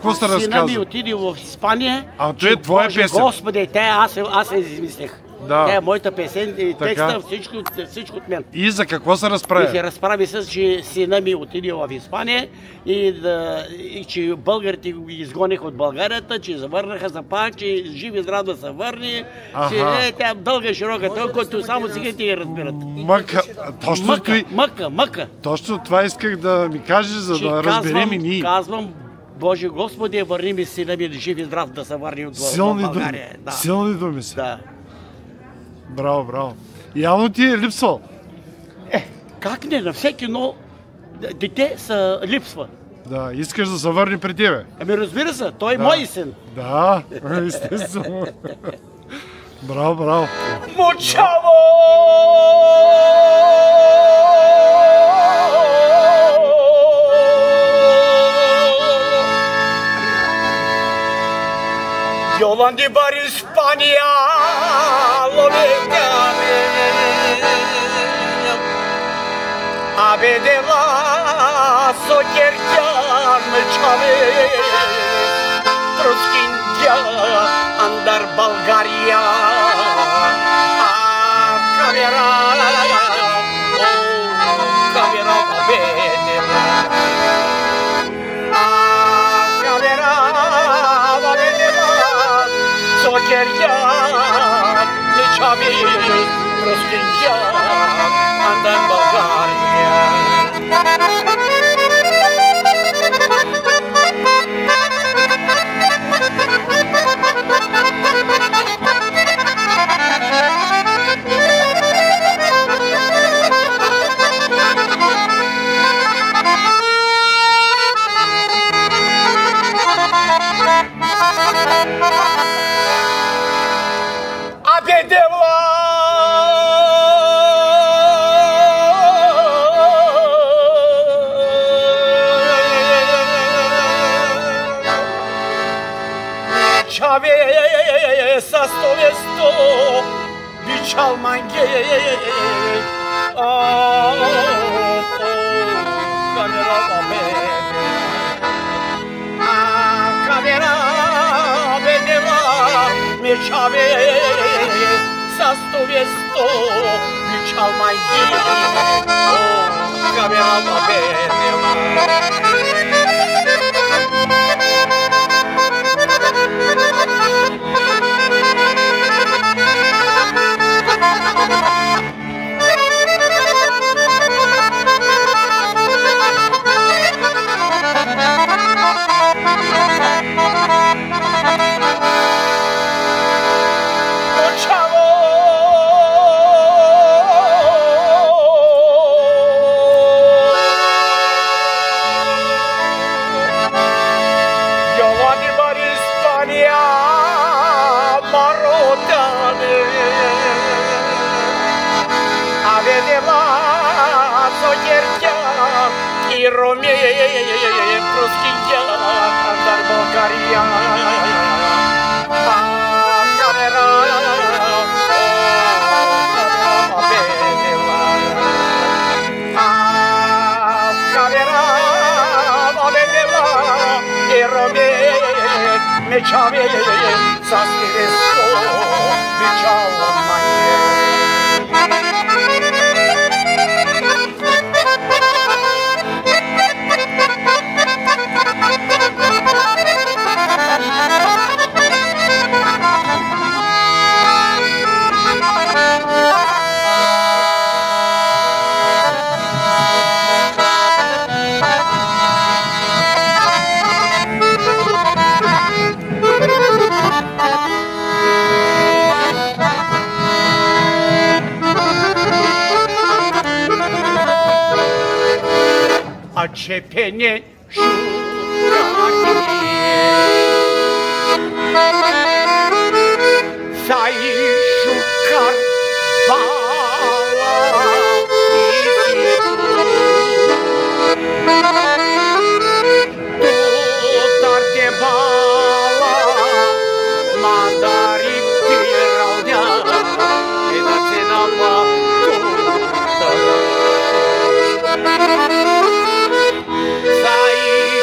какво се Сина ми разказва? отиде в Испания. А това е твоя Боже, песен. Господи, аз я измислих. Да. Тя е моята песен и Така. текста, всичко от мен. И за какво се И се разправя? разправи с, че сина ми отиде в Испания и че българите го изгониха от Българията, че завърнаха за пак, че жив и здрав да се върне. Че тя дълга и широка, той, който само сега ти я разбират. Мъка. Точно Мъка. Точно това исках да ми кажеш, за Че да разберем и ние. Казвам, Боже Господи, върни ми сина ми жив и здрав да се върне от Силни думи. България. Да. Силни думи са. Да. Браво, браво. Явно ти е липсвал. Как не, на всеки едно дете се липсва. Да, искаш да се върне при тебе. Ами разбира се, той е мой син. Да, естествено. Браво, браво. Мучаво! Yolandi bar Hispania, lo vegame. Abedela sokercan çave. Proskinja andar Bulgaria. Kamera, kamera Abedela. Kamera Abedela. Sokerja, niçavi, proskinja, andar Bulgaria. Sa stovesto bičal mange kamera vedeva me čave sa stovesto bičal mange kamera vedeva. Proskinja, andar Bulgaria. Kamera, Abedela. Me čave, sa stivesto, bičal manje. A čepenie žugarije Saj žukar pala Tutar de bala Madari piravnja Eda cenava tutar Sai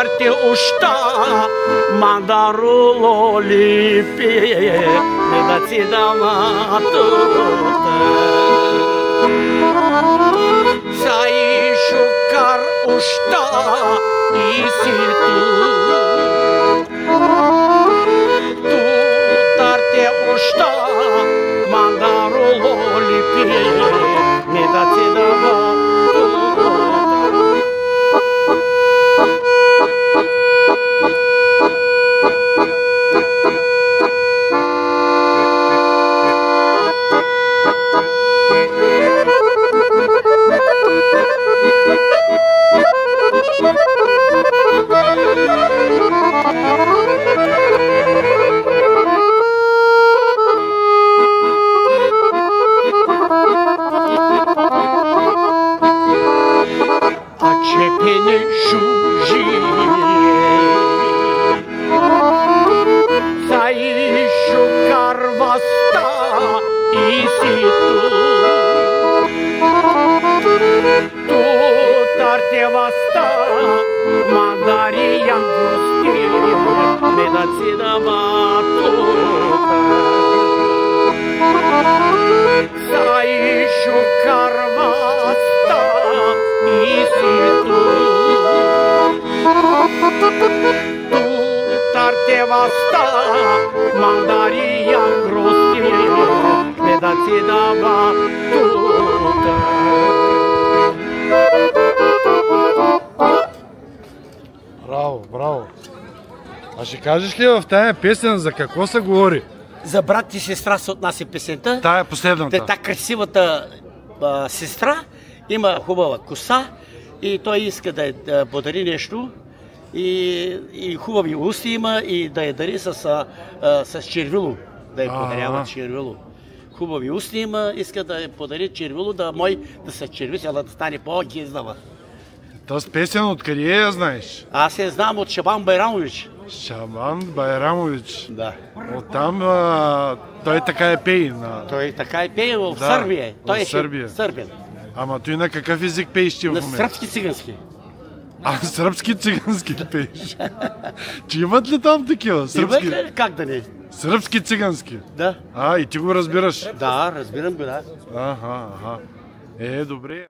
тарте ушта, мандаруlo lipi, ne da ți dama tuta. Sai șucar ușta, isi tu. Tu tarte ușta, mandarulo lipi, ne da ți dama tuta. Accepene șuji, să-i șucar vasta isi tu. Tu tarte vasta, mandaria gusti, ne dați dama tuta. Să-i șucar vasta isi tu. Tu tarte vasta, mandaria gusti, ne dați dama tuta. Браво, браво. А ще кажеш ли в тая песен за какво се говори? За брат и сестра се отнася песента. Тая е последната. Та красивата сестра има хубава коса и той иска да я подари нещо и хубави усти има и да я дари с червило, да я подарява червило. Хубави усти има, иска да я подари червило, да се черви, да стане по-гиздава. Тази песен откъде я знаеш? Аз я знам от Шабан Байрамович. Шабан Байрамович. Да. Оттам той така е пее. Той така е пее в Сърбия. Той е сърбен. Ама той на какъв език пееш ти в момента? На сръбски цигански. Сръбски цигански пееш. Че имат ли там такива? Имат ли? Как да не? Сръбски цигански? Да. И ти го разбираш? Да, разбирам го, да. Добре.